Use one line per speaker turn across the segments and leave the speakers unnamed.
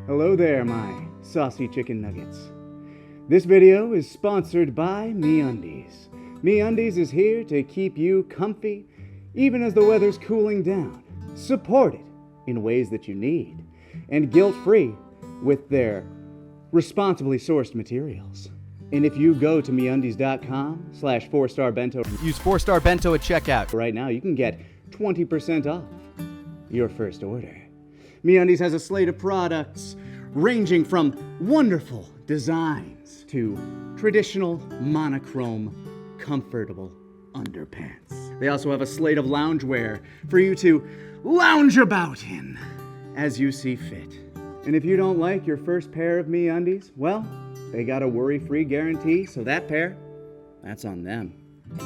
Hello there, my saucy chicken nuggets. This video is sponsored by MeUndies. MeUndies is here to keep you comfy, even as the weather's cooling down, supported in ways that you need, and guilt-free with their responsibly sourced materials. And if you go to MeUndies.com/4starbento,
use 4-Star Bento at checkout.
right now, you can get 20% off your first order. MeUndies has a slate of products ranging from wonderful designs to traditional monochrome comfortable underpants. They also have a slate of loungewear for you to lounge about in as you see fit. And if you don't like your first pair of MeUndies, well, they got a worry-free guarantee, so that pair, that's on them.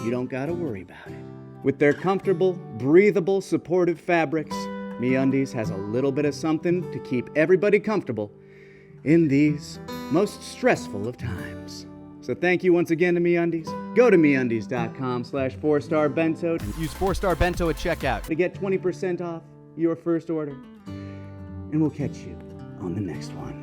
You don't gotta worry about it. With their comfortable, breathable, supportive fabrics, MeUndies has a little bit of something to keep everybody comfortable in these most stressful of times. So thank you once again to MeUndies. Go to MeUndies.com/4starbento
Use 4-Star Bento at checkout.
to get 20% off your first order. And we'll catch you on the next one.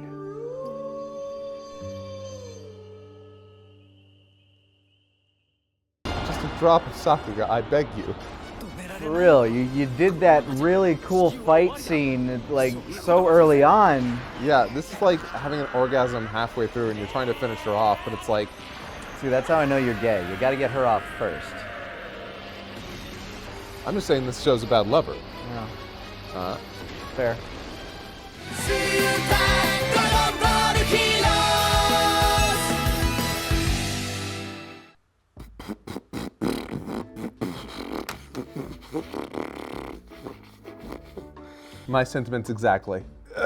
Just a drop of Sakuga, I beg you.
For real, you did that really cool fight scene like so early on.
Yeah, this is like having an orgasm halfway through and you're trying to finish her off, but it's like...
See, that's how I know you're gay. You gotta get her off first.
I'm just saying this show's about lover.
Yeah. Fair.
My sentiments exactly. Do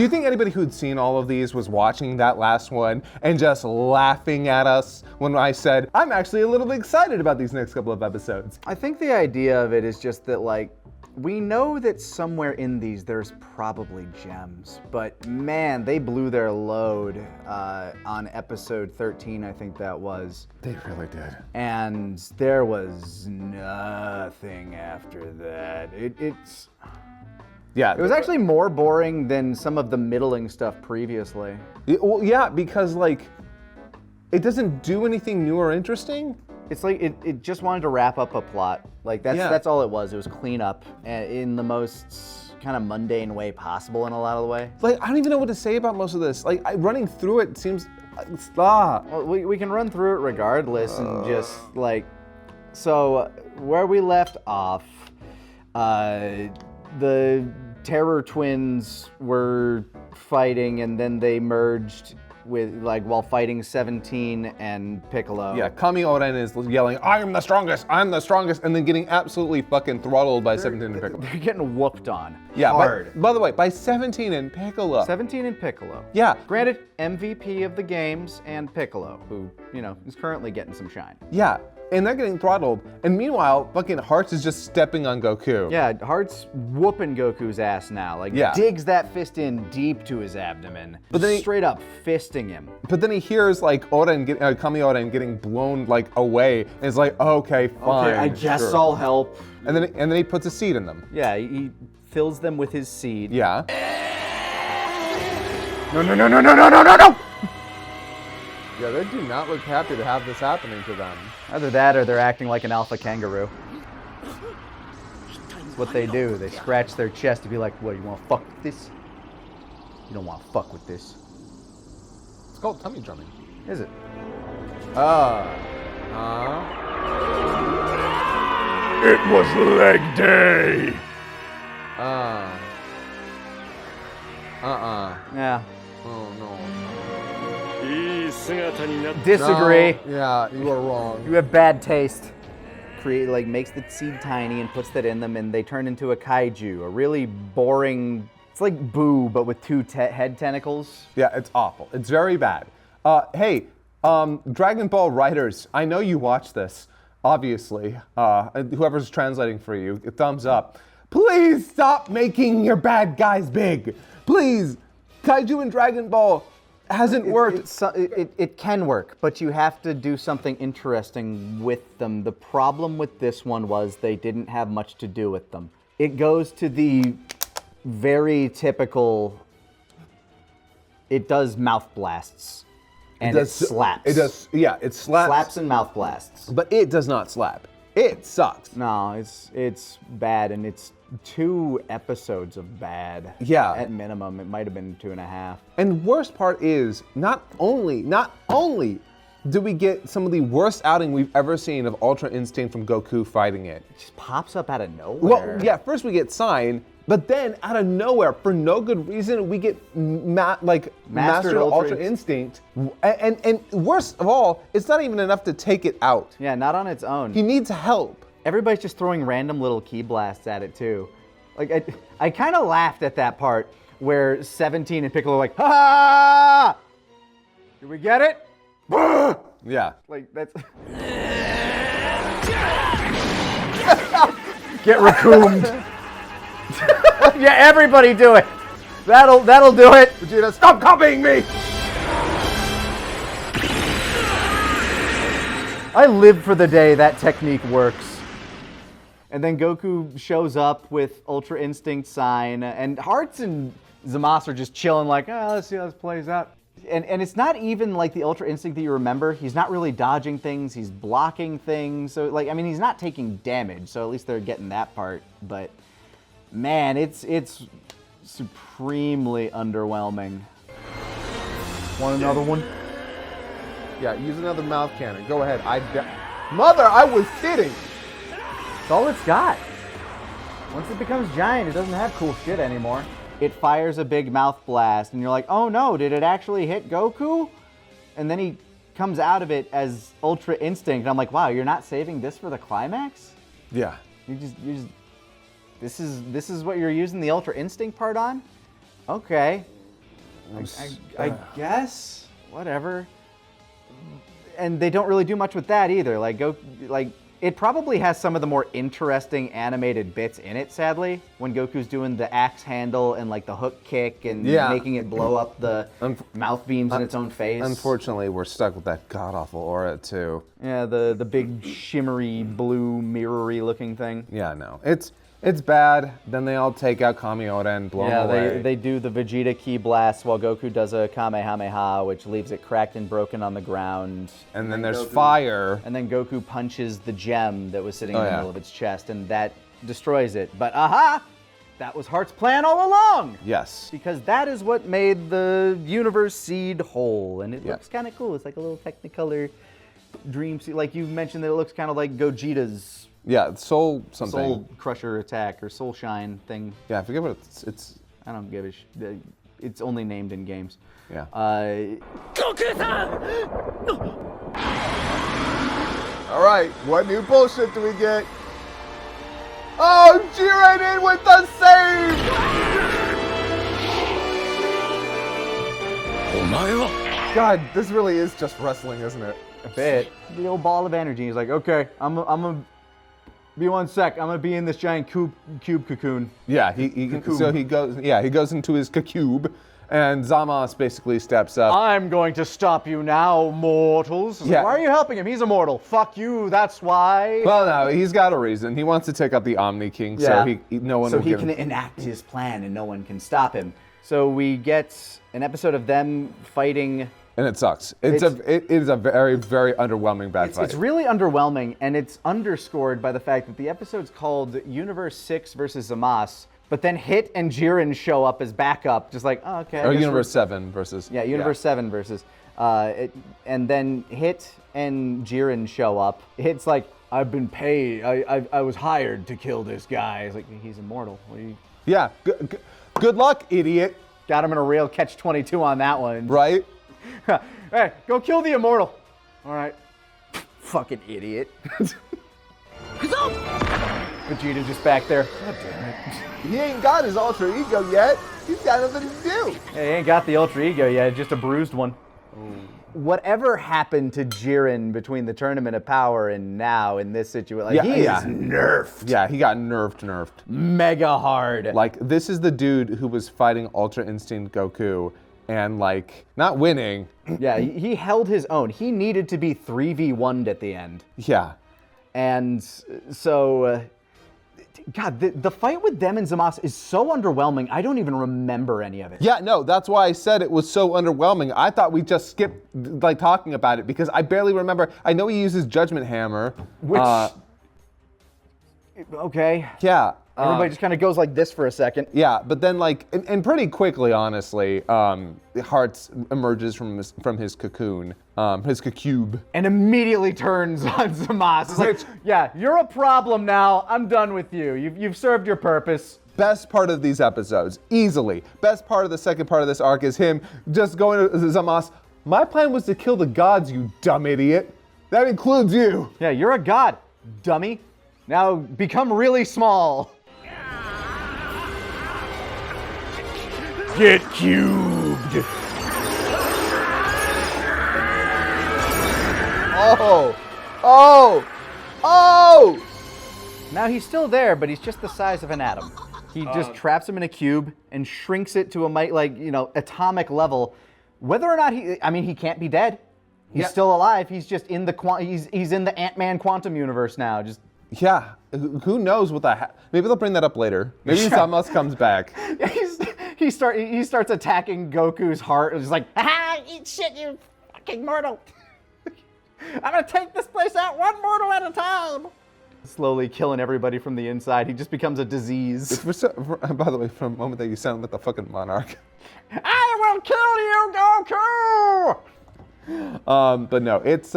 you think anybody who'd seen all of these was watching that last one and just laughing at us when I said, I'm actually a little bit excited about these next couple of episodes?
I think the idea of it is just that, like, we know that somewhere in these there's probably gems, but man, they blew their load on episode 13, I think that was.
They really did.
And there was nothing after that. It's...
Yeah.
It was actually more boring than some of the middling stuff previously.
Well, yeah, because, like, it doesn't do anything new or interesting.
It's like it just wanted to wrap up a plot. Like that's all it was. It was clean up in the most kind of mundane way possible in a lot of the way.
Like, I don't even know what to say about most of this. Like, running through it seems... Well,
we can run through it regardless and just like... So, where we left off, the Terror Twins were fighting and then they merged with, like, while fighting 17 and Piccolo.
Yeah, Kami Oren is yelling, I'm the strongest, and then getting absolutely fucking throttled by 17 and Piccolo.
They're getting whooped on.
Yeah,
hard.
by the way, by 17 and Piccolo.
17 and Piccolo.
Yeah.
Granted, MVP of the games and Piccolo, who, you know, is currently getting some shine.
Yeah, and they're getting throttled. And meanwhile, fucking Hearts is just stepping on Goku.
Yeah, Heart's whooping Goku's ass now. Like, digs that fist in deep to his abdomen.
But then
straight up fisting him.
But then he hears, like, Kami Oren getting blown, like, away. And it's like, okay, fine.
Okay, I guess
sure.
I'll help.
And then he puts a seed in them.
Yeah, he fills them with his seed.
Yeah.
No!
Yeah, they do not look happy to have this happening to them.
Either that or they're acting like an alpha kangaroo. That's what they do. They scratch their chest to be like, what, you want to fuck with this? You don't want to fuck with this.
It's called tummy drumming.
Is it?
It was leg day!
Yeah.
Oh, no.
Disagree.
No, yeah, you are wrong.
You have bad taste. Makes the seed tiny and puts that in them, and they turn into a kaiju. A really boring... It's like Boo, but with two head tentacles.
Yeah, it's awful. It's very bad. Hey, Dragon Ball writers, I know you watch this, obviously. Whoever's translating for you, thumbs up. Please stop making your bad guys big. Please. Kaiju in Dragon Ball hasn't worked.
It can work, but you have to do something interesting with them. The problem with this one was they didn't have much to do with them. It goes to the very typical. It does mouth blasts. And it slaps.
It does, yeah, it slaps.
Slaps and mouth blasts.
But it does not slap. It sucks.
No, it's bad, and it's 2 episodes of bad.
Yeah.
At minimum, it might have been 2.5.
And worst part is, not only do we get some of the worst outing we've ever seen of Ultra Instinct from Goku fighting it.
It just pops up out of nowhere.
Well, yeah, first we get Sign, but then out of nowhere, for no good reason, we get Master Ultra Instinct. And worst of all, it's not even enough to take it out.
Yeah, not on its own.
He needs help.
Everybody's just throwing random little key blasts at it too. Like I kind of laughed at that part where 17 and Piccolo are like, ha! Did we get it?
Yeah.
Like that's get recombed. Yeah, everybody do it. That'll do it.
Vegeta, stop copying me!
I live for the day that technique works. And then Goku shows up with Ultra Instinct Sign, and Hearts and Zamasu are just chilling like, let's see how this plays out. And it's not even like the Ultra Instinct that you remember. He's not really dodging things, he's blocking things. So like, I mean, he's not taking damage, so at least they're getting that part. But man, it's supremely underwhelming. Want another one?
Yeah, use another mouth cannon. Go ahead. Mother, I was kidding.
That's all it's got. Once it becomes giant, it doesn't have cool shit anymore. It fires a big mouth blast, and you're like, oh no, did it actually hit Goku? And then he comes out of it as Ultra Instinct, and I'm like, wow, you're not saving this for the climax?
Yeah.
You just this is what you're using the Ultra Instinct part on? Okay. I guess. Whatever. And they don't really do much with that either. It probably has some of the more interesting animated bits in it, sadly, when Goku's doing the axe handle and like the hook kick and making it blow up the mouth beams in its own face.
Unfortunately, we're stuck with that god-awful aura too.
Yeah, the big shimmery blue mirrory looking thing.
Yeah, no. It's bad. Then they all take out Kamiota and blow him away.
Yeah, they do the Vegeta ki blast while Goku does a Kamehameha, which leaves it cracked and broken on the ground.
And then there's fire.
And then Goku punches the gem that was sitting in the middle of its chest, and that destroys it. But aha! That was Heart's plan all along!
Yes.
Because that is what made the universe seed whole, and it looks kind of cool. It's like a little Technicolor dream seed. Like you mentioned that it looks kind of like Gogeta's
Soul something.
Soul Crusher attack or Soul Shine thing.
Yeah, I forget what it's.
I don't give a it's only named in games.
Yeah. All right, what new bullshit do we get? Oh, Jiren in with the save! God, this really is just wrestling, isn't it?
A bit. The old ball of energy. He's like, okay, I'm gonna be 1 sec. I'm gonna be in this giant cube cocoon.
Yeah, he goes into his cube, and Zamos basically steps up.
I'm going to stop you now, mortals. Like, why are you helping him? He's immortal. Fuck you. That's why.
Well, no, he's got a reason. He wants to take out the Omni King, so he
can enact his plan and no one can stop him. So we get an episode of them fighting.
And it sucks. It is a very, very underwhelming bad fight.
It's really underwhelming, and it's underscored by the fact that the episode's called Universe 6 versus Zamasu, but then Hit and Jiren show up as backup, just like, oh, okay.
Or Universe 7 versus...
Yeah, Universe 7 versus... and then Hit and Jiren show up. Hit's like, I've been paid. I was hired to kill this guy. It's like, he's immortal. What are you...
Yeah, good luck, idiot.
Got him in a real catch-22 on that one.
Right?
Hey, go kill the immortal. All right. Fucking idiot. Vegeta just back there. God damn it.
He ain't got his alter ego yet. He's got nothing to do.
He ain't got the ultra ego yet, just a bruised one. Whatever happened to Jiren between the Tournament of Power and now in this situation, he is nerfed.
Yeah, he got nerfed.
Mega hard.
Like, this is the dude who was fighting Ultra Instinct Goku and, like, not winning.
Yeah, he held his own. He needed to be 3v1'd at the end.
Yeah.
And so God, the fight with them and Zamasu is so underwhelming. I don't even remember any of it.
Yeah, no, that's why I said it was so underwhelming. I thought we just skipped like talking about it because I barely remember. I know he uses Judgment Hammer.
Which, okay.
Yeah.
Everybody just kind of goes like this for a second.
Yeah, but then like, and pretty quickly, honestly, Hearts emerges from his cocoon, his cube.
And immediately turns on Zamasu. It's like, yeah, you're a problem now. I'm done with you. You've served your purpose.
Best part of these episodes, easily. Best part of the second part of this arc is him just going to Zamasu. My plan was to kill the gods, you dumb idiot. That includes you.
Yeah, you're a god, dummy. Now become really small. Get cubed. Oh! Now he's still there, but he's just the size of an atom. He just traps him in a cube and shrinks it to a atomic level. Whether or not he can't be dead. He's still alive. He's just in the he's in the Ant-Man quantum universe now. Just
yeah. Who knows what that? Maybe they'll bring that up later. Maybe Zamasu comes back.
Yeah, he starts attacking Goku's heart. It's like, ah, eat shit, you fucking mortal. I'm gonna take this place out one mortal at a time. Slowly killing everybody from the inside. He just becomes a disease.
By the way, from a moment that you sound like the fucking monarch.
I will kill you, Goku!
But no, it's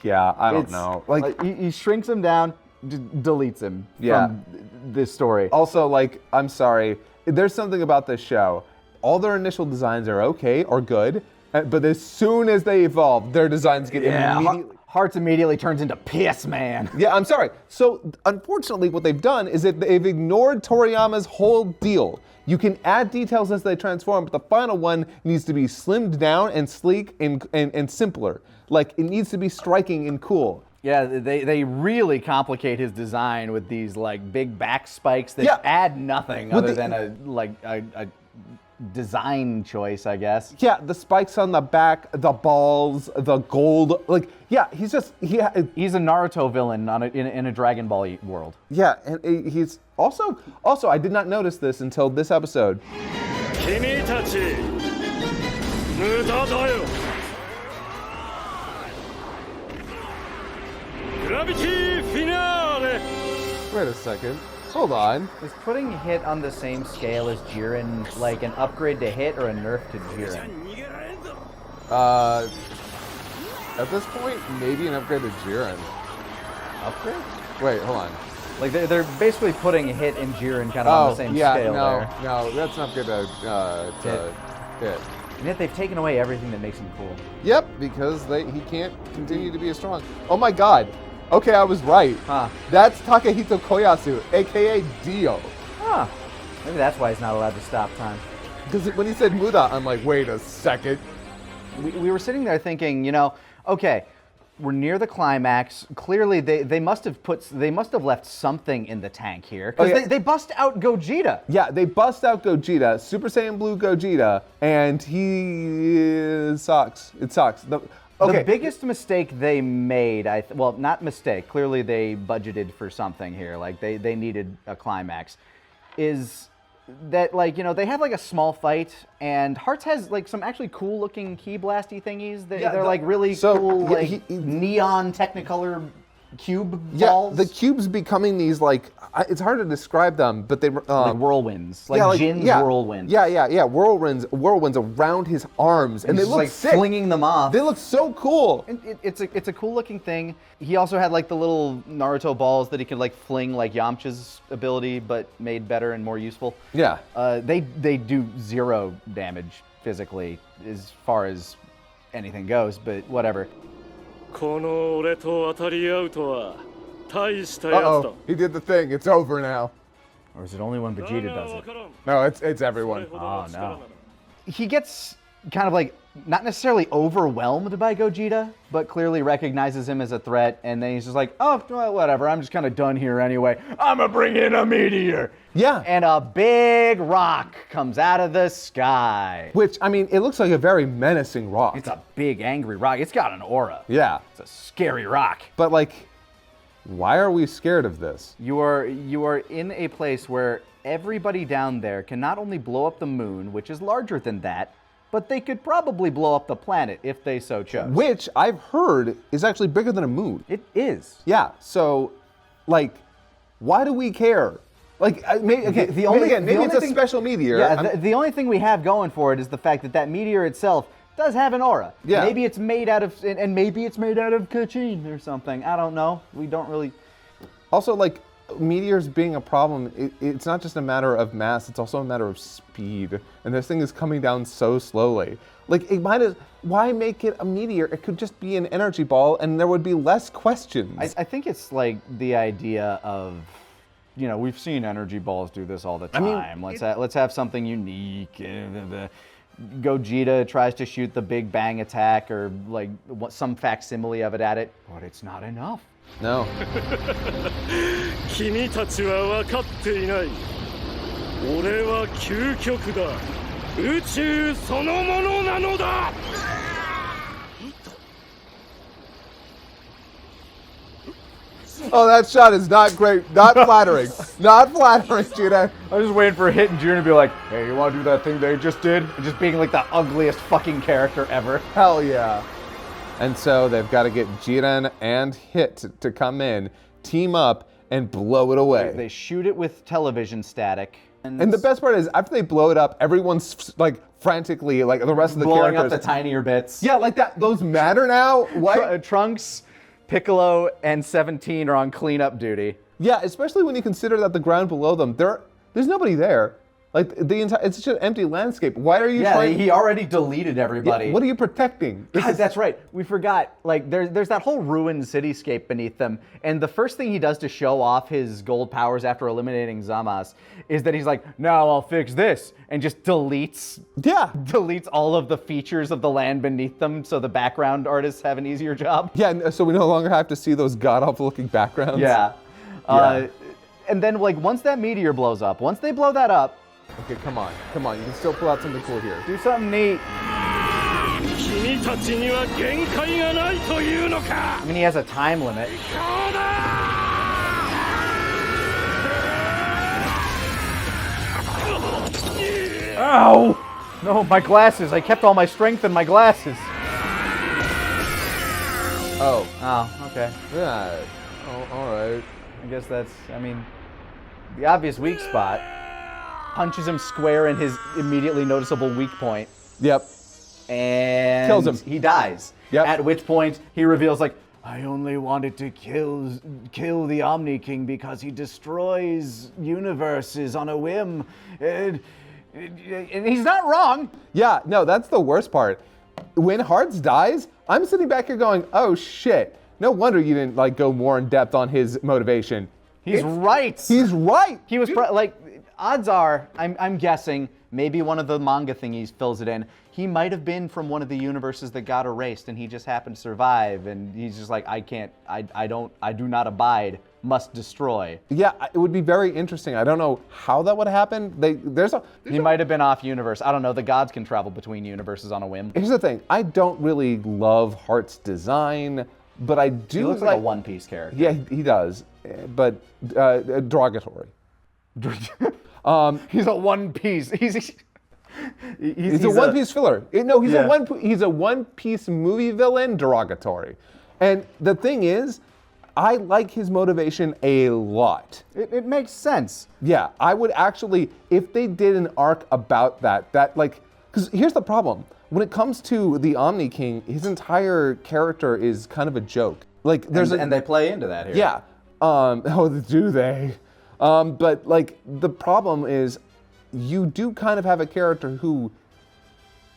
yeah, I don't know. Like
he shrinks him down, deletes him from this story.
Also, like, I'm sorry, there's something about this show. All their initial designs are okay or good, but as soon as they evolve, their designs get immediately.
Hearts immediately turns into piss, man.
Yeah, I'm sorry. So, unfortunately, what they've done is that they've ignored Toriyama's whole deal. You can add details as they transform, but the final one needs to be slimmed down and sleek and simpler. Like, it needs to be striking and cool.
Yeah, they really complicate his design with these like big back spikes that add nothing other than a design choice, I guess.
Yeah, the spikes on the back, the balls, the gold. Like, yeah, he's a
Naruto villain in a Dragon Ball world.
Yeah, and he's also I did not notice this until this episode.
Gravity finale!
Wait a second. Hold on.
Is putting Hit on the same scale as Jiren like an upgrade to Hit or a nerf to Jiren?
At this point, maybe an upgrade to Jiren.
Upgrade?
Wait, hold on.
Like they're basically putting Hit and Jiren kind of on the same scale there.
No, that's an upgrade to Hit.
And yet they've taken away everything that makes him cool.
Yep, because he can't continue to be as strong. Oh my God. Okay, I was right.
Huh.
That's Takahito Koyasu, aka Dio.
Huh. Maybe that's why he's not allowed to stop time.
Because when he said Muda, I'm like, wait a second.
We were sitting there thinking, okay, we're near the climax. Clearly, they must have left something in the tank here because they bust out Gogeta.
Yeah, they bust out Gogeta, Super Saiyan Blue Gogeta, and he sucks. It sucks.
The biggest mistake they made, well, not mistake. Clearly, they budgeted for something here. Like they needed a climax. Is that they have like a small fight, and Hearts has like some actually cool looking ki blasty thingies. They're like really cool, neon Technicolor cube balls.
The cubes becoming these like it's hard to describe them, but they
like whirlwinds, like Jin's whirlwind.
Yeah, whirlwinds around his arms, and they look
like
sick.
Flinging them off.
They look so cool.
And it's a cool looking thing. He also had like the little Naruto balls that he could like fling like Yamcha's ability, but made better and more useful.
Yeah.
They do 0 damage physically as far as anything goes, but whatever.
この俺と当たり合うとは大したやつだ。
Uh-oh, he did the thing. It's over now.
Or is it only when Vegeta does it?
No, it's everyone.
Oh no. He gets kind of like not necessarily overwhelmed by Gogeta, but clearly recognizes him as a threat, and then he's just like, oh, well, whatever, I'm just kind of done here anyway. I'm gonna bring in a meteor.
Yeah.
And a big rock comes out of the sky.
Which, I mean, it looks like a very menacing rock.
It's a big, angry rock. It's got an aura.
Yeah.
It's a scary rock.
But like, Why are we scared of this?
You are in a place where everybody down there can not only blow up the moon, which is larger than that, but they could probably blow up the planet if they so chose.
Which I've heard is actually bigger than a moon.
It is.
Yeah, so, like, why do we care? Like, maybe it's a special meteor.
Yeah, the only thing we have going for it is the fact that that meteor itself does have an aura.
Yeah.
Maybe it's made out of, and maybe it's made out of kachine or something. I don't know. We don't really.
Also, like, meteors being a problem, it's not just a matter of mass, it's also a matter of speed. And this thing is coming down so slowly. Like, why make it a meteor? It could just be an energy ball and there would be less questions.
I think it's like the idea of, we've seen energy balls do this all the time. Let's have something unique. Gogeta tries to shoot the Big Bang attack or like some facsimile of it at it, but it's not enough.
No.
君たちは分かっていない。俺は究極だ。宇宙そのものなのだ。
Oh, that shot is not great. Not flattering. Not flattering, Gina.
I was just waiting for Hit and Junior to be like, hey, you want to do that thing they just did? And just being like the ugliest fucking character ever.
Hell yeah. And so they've got to get Jiren and Hit to come in, team up, and blow it away.
They shoot it with television static.
And the best part is, after they blow it up, everyone's like frantically, like the rest of the
blowing
characters.
up the tinier bits.
Yeah, like that. Those matter now? What?
Trunks, Piccolo, and 17 are on cleanup duty.
Yeah, especially when you consider that the ground below them, there's nobody there. Like it's just an empty landscape. Why are you trying?
Yeah, he already deleted everybody.
Yeah, what are you protecting?
God, that's right. We forgot. Like there's that whole ruined cityscape beneath them, and the first thing he does to show off his gold powers after eliminating Zamas is that he's like, "Now I'll fix this," and just deletes all of the features of the land beneath them, so the background artists have an easier job.
Yeah, so we no longer have to see those god-awful looking backgrounds.
Yeah. And then like once that meteor blows up, once they blow that up.
Okay, come on. You can still pull out something cool here.
Do something neat.
君たちには限界がないというのか。
I mean, he has a time limit. Ow! No, my glasses. I kept all my strength in my glasses.
Oh.
Oh, okay.
Yeah. Oh, all right.
I guess that's, the obvious weak spot. Punches him square in his immediately noticeable weak point.
Yep.
And
kills him.
He dies.
Yep.
At which point he reveals like, I only wanted to kill the Omni King because he destroys universes on a whim. And he's not wrong.
Yeah, no, that's the worst part. When Hearts dies, I'm sitting back here going, oh shit. No wonder you didn't like go more in depth on his motivation.
He's right.
He's right.
He was odds are, I'm guessing, maybe one of the manga thingies fills it in. He might have been from one of the universes that got erased, and he just happened to survive. And he's just like, I do not abide, must destroy.
Yeah, it would be very interesting. I don't know how that would happen.
He might have been off universe. I don't know. The gods can travel between universes on a whim.
Here's the thing. I don't really love Heart's design, but I do.
He looks like a One Piece character.
Yeah, he does, but derogatory.
He's a One Piece. He's
a One Piece filler. No, he's a One Piece movie villain, derogatory. And the thing is, I like his motivation a lot.
It makes sense.
Yeah, I would actually, if they did an arc about that because here's the problem. When it comes to the Omni King, his entire character is kind of a joke. Like
and they play into that here.
Yeah. Oh, do they? But like the problem is, you do kind of have a character who,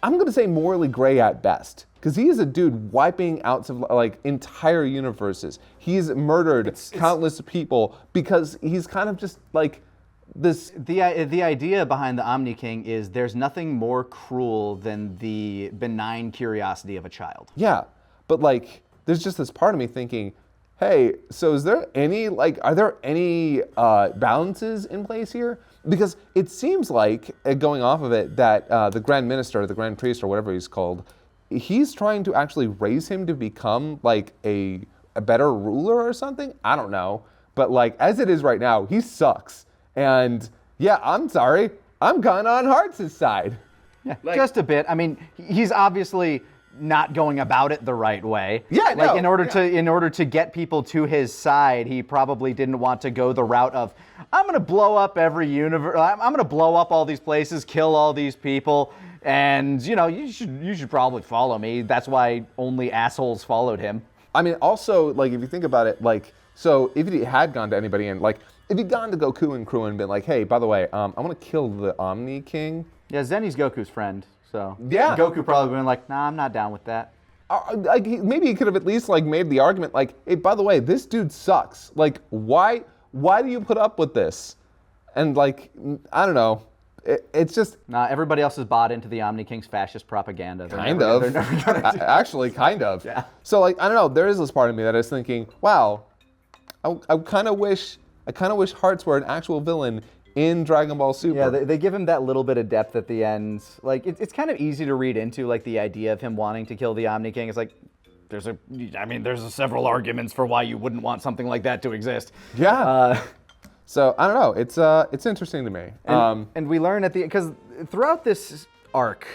I'm gonna say morally gray at best, because he is a dude wiping out some like entire universes. He's murdered countless people because he's kind of just like this.
The idea behind the Omni King is there's nothing more cruel than the benign curiosity of a child.
Yeah, but like there's just this part of me thinking, hey, so are there any balances in place here? Because it seems like, going off of it, that the Grand Minister, the Grand Priest, or whatever he's called, he's trying to actually raise him to become like a a better ruler or something. I don't know. But like as it is right now, he sucks. And yeah, I'm sorry. I'm kind of on Hearts' side.
Yeah, just a bit. I mean, he's obviously not going about it the right way.
Yeah,
like in order to get people to his side, he probably didn't want to go the route of I'm going to blow up every universe. I'm going to blow up all these places, kill all these people, and you should probably follow me. That's why only assholes followed him.
I mean, also like if you think about it, like so if he had gone to anybody and like if he'd gone to Goku and crew and been like, hey, by the way, I want to kill the Omni King.
Yeah, Zenny's Goku's friend, so
Yeah.
Goku probably been like, nah, I'm not down with that.
Like maybe he could have at least like made the argument like, hey, by the way, this dude sucks. Like, why do you put up with this? And like, I don't know. It's just
Nah, everybody else has bought into the Omni King's fascist propaganda. They're
kind
never-
of.
They're never gonna do
Actually, kind of.
Yeah.
So like, I don't know. There is this part of me that is thinking, wow, I kind of wish Hearts were an actual villain in Dragon Ball Super.
Yeah, they give him that little bit of depth at the end. Like, it's kind of easy to read into, like, the idea of him wanting to kill the Omni King. It's like, there's several arguments for why you wouldn't want something like that to exist.
Yeah. So I don't know. It's interesting to me.
And we learn because throughout this arc,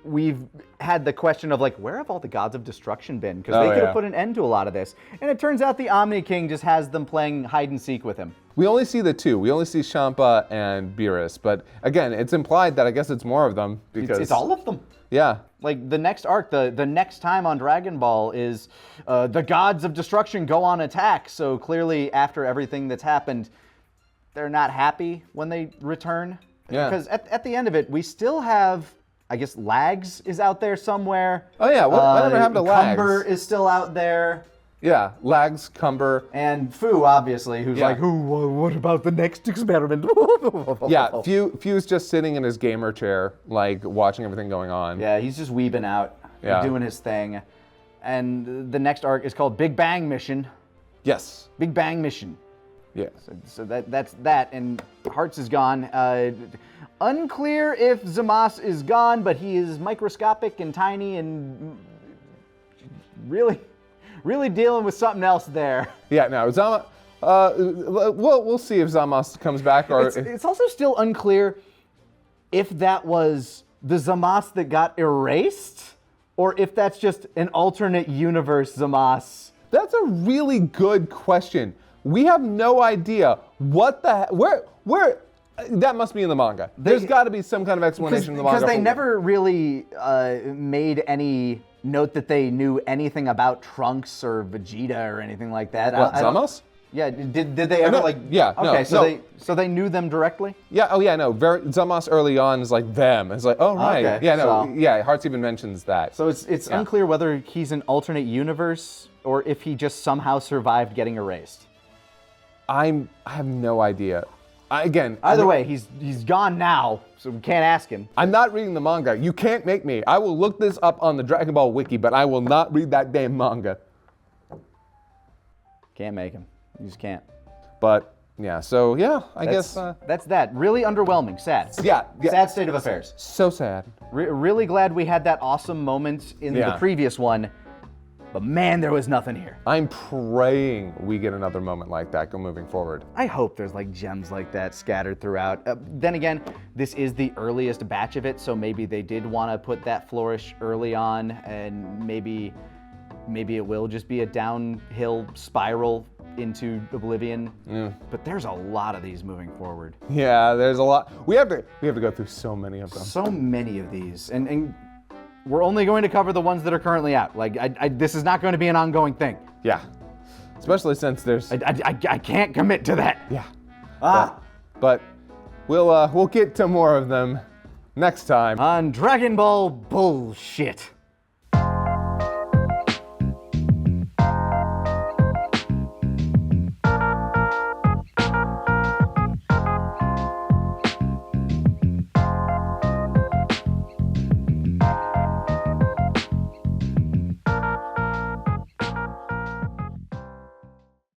we've had the question of like, where have all the gods of destruction been? Because they could have put an end to a lot of this. And it turns out the Omni King just has them playing hide and seek with him.
We only see the two. We only see Champa and Beerus. But again, it's implied that I guess it's more of them because
It's all of them.
Yeah.
Like the next arc, the next time on Dragon Ball is the gods of destruction go on attack. So clearly, after everything that's happened, they're not happy when they return.
Yeah.
Because at the end of it, we still have, I guess, Lags is out there somewhere.
Oh yeah. Whatever happened to Lags?
Cumber is still out there.
Yeah. Lags, Cumber.
And Fu, obviously, who's
Yeah.
like, what about the next experiment?
Yeah. Few's just sitting in his gamer chair, like watching everything going on.
Yeah, he's just weebing out,
Yeah.
doing his thing. And the next arc is called Big Bang Mission.
Yes.
Big Bang Mission.
Yeah.
So that's that, and Hearts is gone. Unclear if Zamas is gone, but he is microscopic and tiny and really dealing with something else there.
Yeah. No. Zama. We'll see if Zamas comes back or.
It's also still unclear if that was the Zamas that got erased, or if that's just an alternate universe Zamas.
That's a really good question. We have no idea what the where that must be in the manga. There's got to be some kind of explanation in the manga.
Because they never really made any note that they knew anything about Trunks or Vegeta or anything like that.
What,
I don't-
Zamos?
Yeah, did they ever
No,
like?
yeah, no,
Okay, so
no.
they knew them directly.
Yeah. Oh yeah. No. Zamos early on is like them. It's like oh right.
Okay,
Yeah. No.
so-
Yeah. Hearts even mentions that.
So it's unclear whether he's an alternate universe or if he just somehow survived getting erased.
I have no idea.
Either way, he's gone now, so we can't ask him.
I'm not reading the manga. You can't make me. I will look this up on the Dragon Ball wiki, but I will not read that damn manga.
Can't make him. You just can't.
But yeah. So yeah. I guess.
That's that. Really underwhelming. Sad.
Yeah.
Sad state of affairs.
So sad.
Really glad we had that awesome moment in the
Yeah.
previous one, but man, there was nothing here.
I'm praying we get another moment like that moving forward.
I hope there's like gems like that scattered throughout. Then again, this is the earliest batch of it, so maybe they did want to put that flourish early on, and maybe it will just be a downhill spiral into oblivion. But there's a lot of these moving forward.
Yeah, there's a lot. We have to go through so many of them.
So many of these, and we're only going to cover the ones that are currently out. Like, this is not going to be an ongoing thing.
Yeah, especially since there's.
I can't commit to that.
Yeah. But we'll get to more of them next time.
On Dragon Ball bullshit.